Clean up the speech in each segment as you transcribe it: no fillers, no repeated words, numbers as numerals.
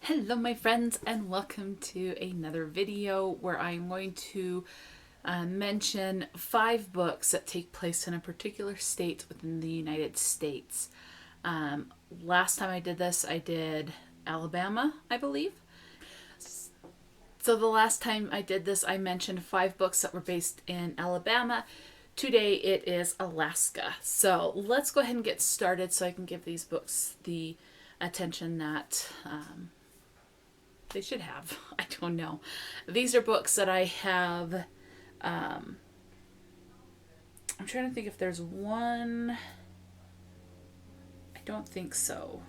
Hello my friends, and welcome to another video where I'm going to mention 5 books that take place in a particular state within the United States. Last time I did this, I did Alabama, I believe. So the last time I did this, I mentioned 5 books that were based in Alabama. Today it is Alaska. So let's go ahead and get started so I can give these books the attention that they should have. I don't know. These are books that I have. I'm trying to think if there's one. I don't think so.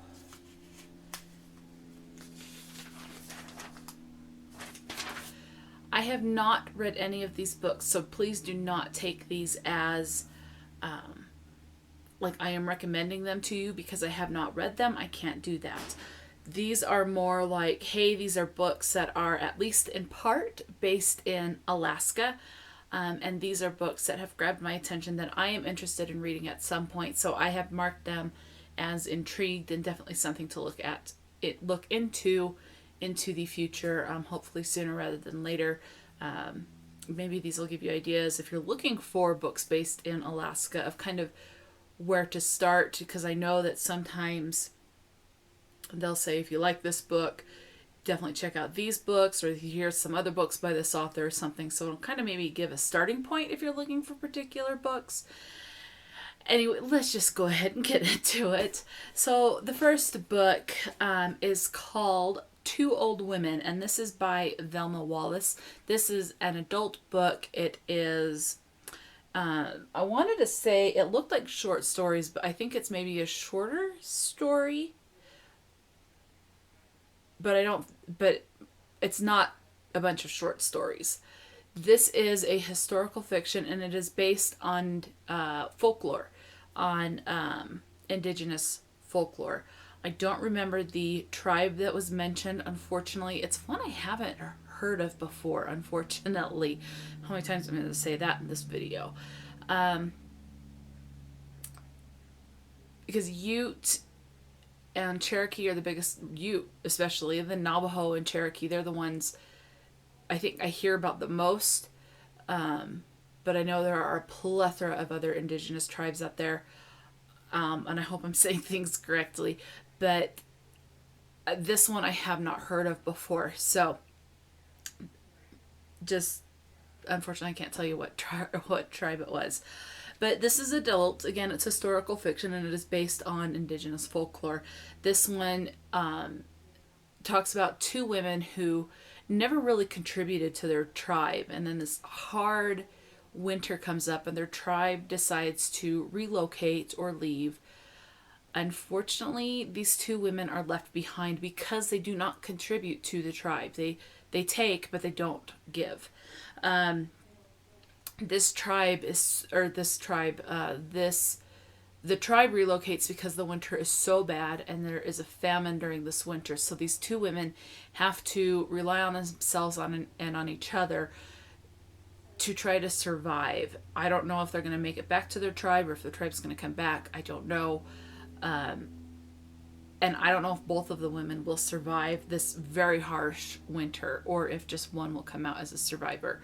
I have not read any of these books, so please do not take these as like I am recommending them to you because I have not read them. I can't do that. These are more like, hey, these are books that are at least in part based in Alaska. And these are books that have grabbed my attention that I am interested in reading at some point. So I have marked them as intrigued and definitely something to look into the future, hopefully sooner rather than later. Maybe these will give you ideas if you're looking for books based in Alaska of kind of where to start, because I know that sometimes they'll say, if you like this book, definitely check out these books, or here's some other books by this author or something. So it'll kind of maybe give a starting point if you're looking for particular books. Anyway, let's just go ahead and get into it. So the first book is called Two Old Women, and this is by Velma Wallis. This is an adult book. It is, I wanted to say it looked like short stories, but I think it's maybe a shorter story. But it's not a bunch of short stories. This is a historical fiction, and it is based on folklore, on indigenous folklore. I don't remember the tribe that was mentioned, unfortunately. It's one I haven't heard of before, unfortunately. How many times am I going to say that in this video? Because Ute and Cherokee are the biggest. Ute, especially the Navajo and Cherokee, they're the ones I think I hear about the most. But I know there are a plethora of other indigenous tribes out there, and I hope I'm saying things correctly. But this one I have not heard of before, so just unfortunately I can't tell you what tribe it was. But this is adult. Again, it's historical fiction, and it is based on indigenous folklore. This one talks about 2 women who never really contributed to their tribe. And then this hard winter comes up, and their tribe decides to relocate or leave. Unfortunately, these 2 women are left behind because they do not contribute to the tribe. They take, but they don't give. The tribe relocates because the winter is so bad and there is a famine during this winter. So these 2 women have to rely on themselves and on each other to try to survive. I don't know if they're going to make it back to their tribe or if the tribe's going to come back. I don't know. And I don't know if both of the women will survive this very harsh winter or if just one will come out as a survivor.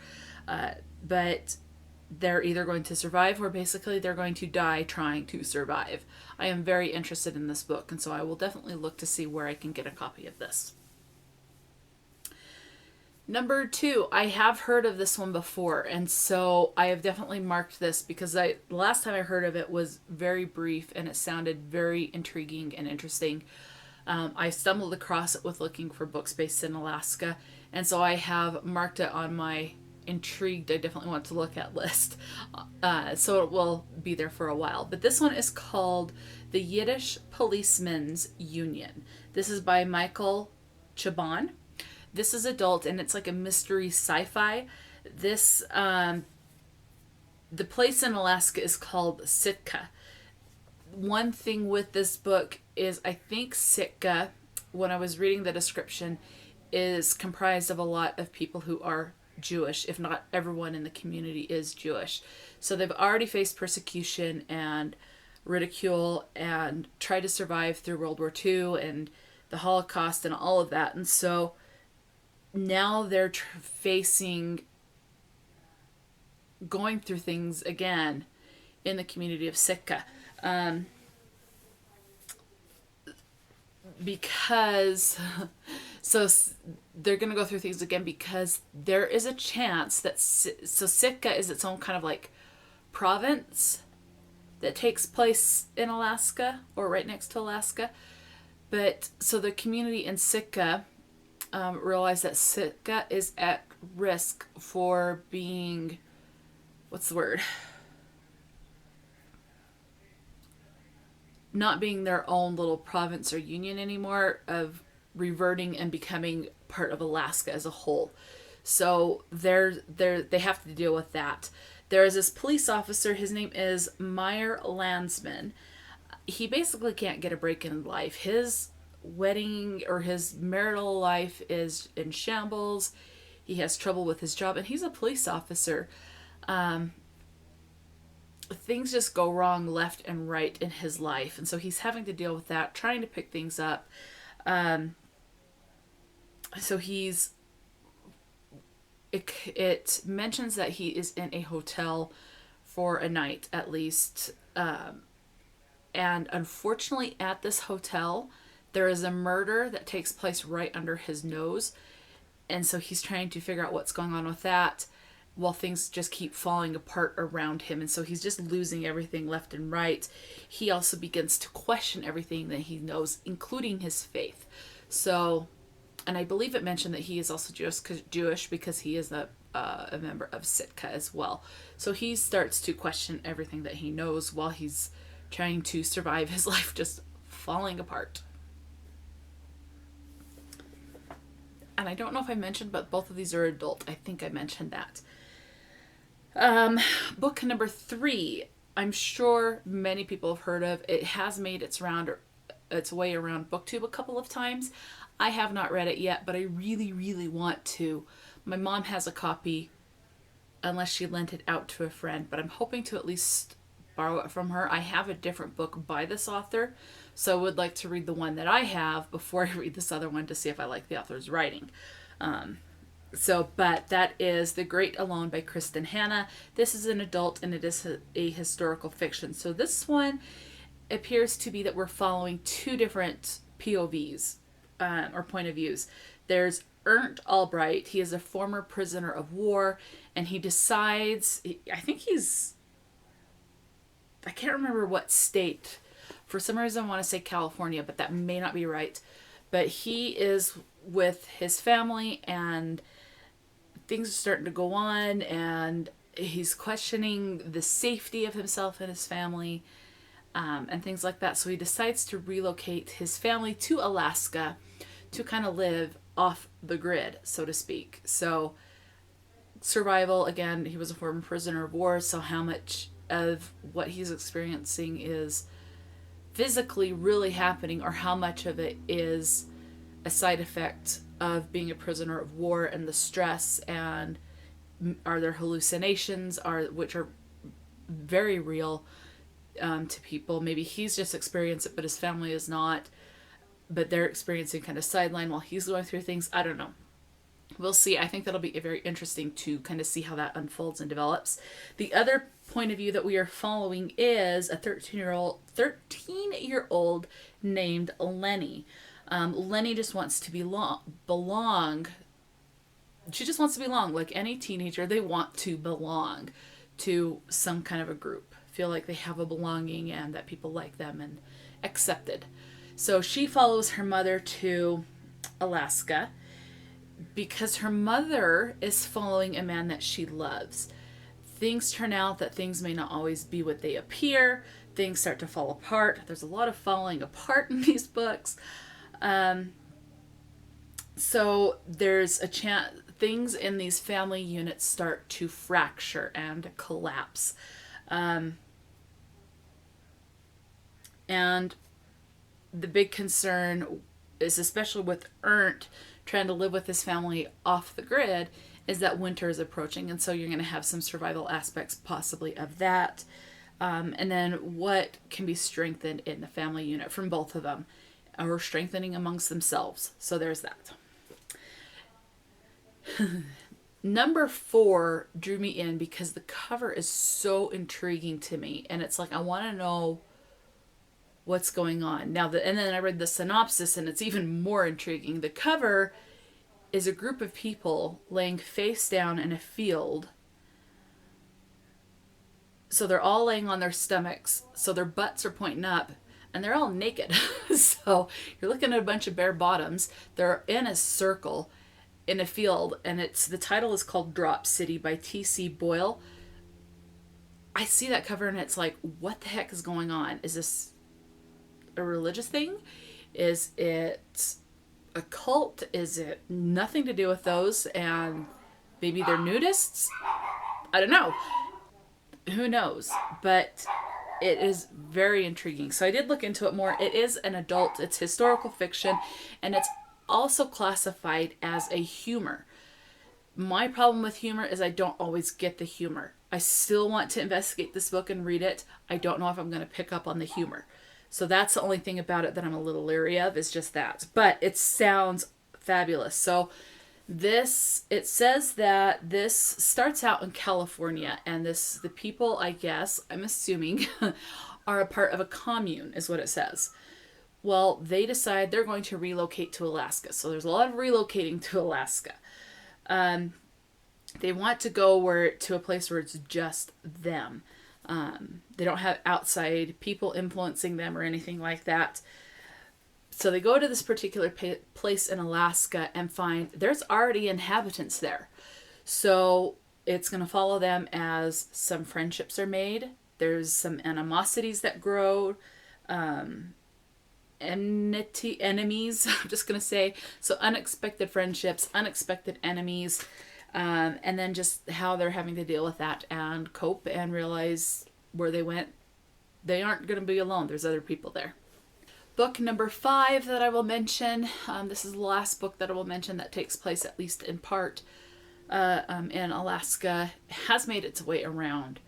But they're either going to survive or basically they're going to die trying to survive. I am very interested in this book, and so I will definitely look to see where I can get a copy of this. Number 2, I have heard of this one before, and so I have definitely marked this because the last time I heard of it was very brief and it sounded very intriguing and interesting. I stumbled across it with looking for books based in Alaska, and so I have marked it on my intrigued, I definitely want to look at list. So it will be there for a while. But this one is called The Yiddish Policemen's Union. This is by Michael Chabon. This is adult, and it's like a mystery sci-fi. This, the place in Alaska is called Sitka. One thing with this book is I think Sitka, when I was reading the description, is comprised of a lot of people who are Jewish, if not everyone in the community is Jewish. So they've already faced persecution and ridicule and tried to survive through World War II and the Holocaust and all of that. And so now they're going through things again in the community of Sitka. Because so they're going to go through things again because there is a chance that so Sitka is its own kind of like province that takes place in Alaska or right next to Alaska. But so the community in Sitka realized that Sitka is at risk for being, what's the word? Not being their own little province or union anymore, of reverting and becoming part of Alaska as a whole. So they have to deal with that. There is this police officer, his name is Meyer Landsman. He basically can't get a break in life. His wedding or his marital life is in shambles. He has trouble with his job, and he's a police officer. Things just go wrong left and right in his life, and so he's having to deal with that, trying to pick things up. So it mentions that he is in a hotel for a night at least, and unfortunately at this hotel there is a murder that takes place right under his nose, and so he's trying to figure out what's going on with that, while things just keep falling apart around him. And so he's just losing everything left and right. He also begins to question everything that he knows, including his faith. So, and I believe it mentioned that he is also Jewish because he is a member of Sitka as well. So he starts to question everything that he knows while he's trying to survive his life just falling apart. And I don't know if I mentioned, but both of these are adult. I think I mentioned that. Book number 3, I'm sure many people have heard of. It has made its way around BookTube a couple of times. I have not read it yet, but I really, really want to. My mom has a copy, unless she lent it out to a friend, but I'm hoping to at least borrow it from her. I have a different book by this author, so I would like to read the one that I have before I read this other one to see if I like the author's writing. But that is The Great Alone by Kristin Hannah. This is an adult and it is a historical fiction. So this one appears to be that we're following 2 different POVs, or point of views. There's Ernst Albright. He is a former prisoner of war, and he decides, I can't remember what state. For some reason I want to say California, but that may not be right. But he is with his family, and things are starting to go on, and he's questioning the safety of himself and his family, and things like that. So he decides to relocate his family to Alaska to kind of live off the grid, so to speak. So survival, again, he was a former prisoner of war, so how much of what he's experiencing is physically really happening, or how much of it is a side effect of being a prisoner of war and the stress, and are there hallucinations which are very real to people. Maybe he's just experienced it but his family is not, but they're experiencing kind of sideline while he's going through things. I don't know. We'll see. I think that'll be very interesting to kind of see how that unfolds and develops. The other point of view that we are following is a 13-year-old named Lenny. Lenny just wants to belong. She just wants to belong. Like any teenager, they want to belong to some kind of a group. Feel like they have a belonging and that people like them and accepted. So she follows her mother to Alaska because her mother is following a man that she loves. Things turn out that things may not always be what they appear. Things start to fall apart. There's a lot of falling apart in these books. So there's a chance things in these family units start to fracture and collapse. And the big concern is, especially with Ernst trying to live with his family off the grid, is that winter is approaching, and so you're going to have some survival aspects possibly of that. And then what can be strengthened in the family unit from both of them. or strengthening amongst themselves. So there's that. Number 4 drew me in because the cover is so intriguing to me. And it's like, I want to know what's going on. Now, and then I read the synopsis and it's even more intriguing. The cover is a group of people laying face down in a field. So they're all laying on their stomachs. So their butts are pointing up and they're all naked. So you're looking at a bunch of bare bottoms. They're in a circle in a field, and the title is called Drop City by T.C. Boyle. I see that cover and it's like, what the heck is going on? Is this a religious thing? Is it a cult? Is it nothing to do with those? And maybe they're nudists? I don't know. Who knows? But it is very intriguing. So I did look into it more. It is an adult, it's historical fiction, and it's also classified as a humor. My problem with humor is I don't always get the humor. I still want to investigate this book and read it. I don't know if I'm going to pick up on the humor. So that's the only thing about it that I'm a little leery of, is just that. But it sounds fabulous. So it says that this starts out in California, and the people, I guess, I'm assuming, are a part of a commune, is what it says. Well, they decide they're going to relocate to Alaska. So there's a lot of relocating to Alaska. They want to go to a place where it's just them. They don't have outside people influencing them or anything like that. So they go to this particular place in Alaska and find there's already inhabitants there. So it's going to follow them as some friendships are made. There's some animosities that grow. Enemies, I'm just going to say. So unexpected friendships, unexpected enemies, and then just how they're having to deal with that and cope and realize where they went. They aren't going to be alone. There's other people there. Book number 5 that I will mention. This is the last book that I will mention that takes place, at least in part, in Alaska. It has made its way around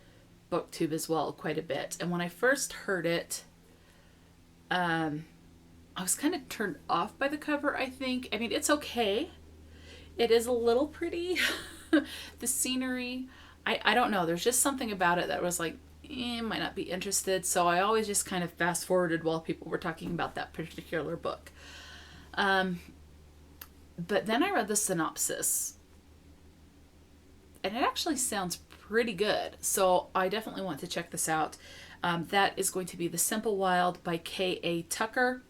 BookTube as well quite a bit. And when I first heard it, I was kind of turned off by the cover, I think. I mean, it's okay. It is a little pretty. The scenery, I don't know. There's just something about it that was like, might not be interested. So I always just kind of fast forwarded while people were talking about that particular book. But then I read the synopsis. And it actually sounds pretty good. So I definitely want to check this out. That is going to be The Simple Wild by K.A. Tucker.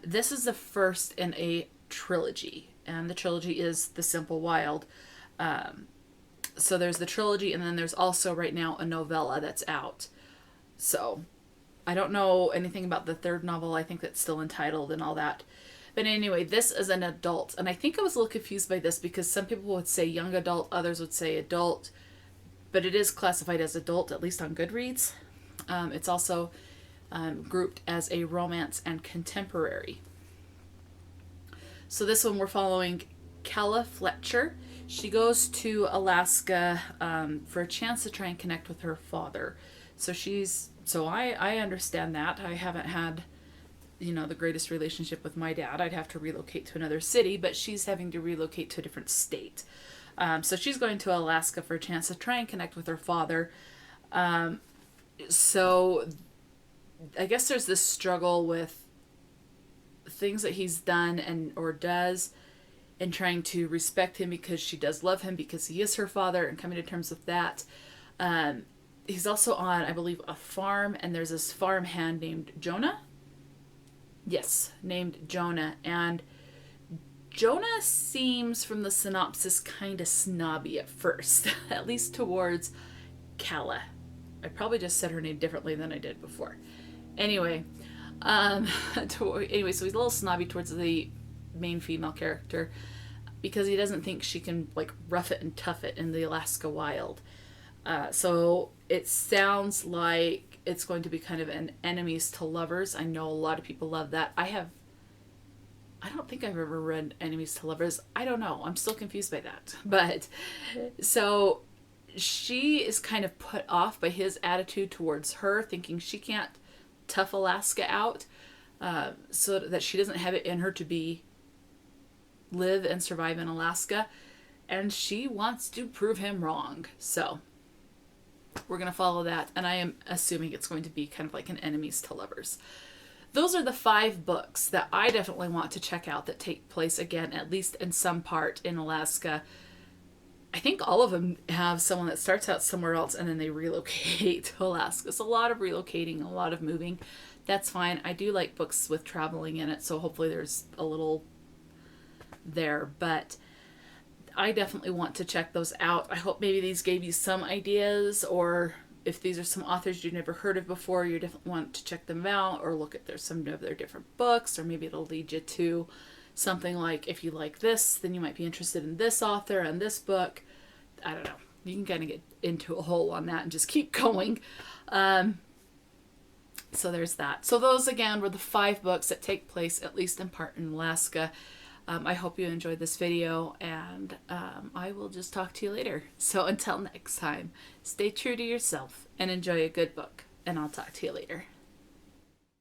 This is the first in a trilogy, and the trilogy is The Simple Wild. So there's the trilogy, and then there's also right now a novella that's out. So I don't know anything about the third novel. I think that's still entitled and all that. But anyway, this is an adult, and I think I was a little confused by this because some people would say young adult, others would say adult, but it is classified as adult, at least on Goodreads. It's also grouped as a romance and contemporary. So this one we're following Calla Fletcher. She goes to Alaska for a chance to try and connect with her father. So I understand that. I haven't had, the greatest relationship with my dad. I'd have to relocate to another city, but she's having to relocate to a different state. So she's going to Alaska for a chance to try and connect with her father. So I guess there's this struggle with things that he's done or does, and trying to respect him because she does love him because he is her father, and coming to terms with that. He's also on, I believe, a farm, and there's this farm hand named Jonah. Yes, named Jonah. And Jonah seems, from the synopsis, kind of snobby at first, at least towards Calla. I probably just said her name differently than I did before. Anyway, so he's a little snobby towards the main female character because he doesn't think she can rough it and tough it in the Alaska wild. So it sounds like it's going to be kind of an enemies to lovers. I know a lot of people love that. I don't think I've ever read Enemies to Lovers. I don't know. I'm still confused by that. But so she is kind of put off by his attitude towards her, thinking she can't tough Alaska out. so that she doesn't have it in her to live and survive in Alaska. And she wants to prove him wrong. So we're going to follow that. And I am assuming it's going to be kind of like an enemies to lovers. Those are the 5 books that I definitely want to check out that take place, again, at least in some part in Alaska. I think all of them have someone that starts out somewhere else and then they relocate to Alaska. It's a lot of relocating, a lot of moving. That's fine. I do like books with traveling in it, so hopefully there's a little there. But I definitely want to check those out. I hope maybe these gave you some ideas, or if these are some authors you've never heard of before, you definitely want to check them out or look at some of their different books, or maybe it'll lead you to something like, if you like this, then you might be interested in this author and this book. I don't know. You can kind of get into a hole on that and just keep going. So there's that. So those, again, were the 5 books that take place, at least in part, in Alaska. I hope you enjoyed this video, and I will just talk to you later. So until next time, stay true to yourself and enjoy a good book, and I'll talk to you later.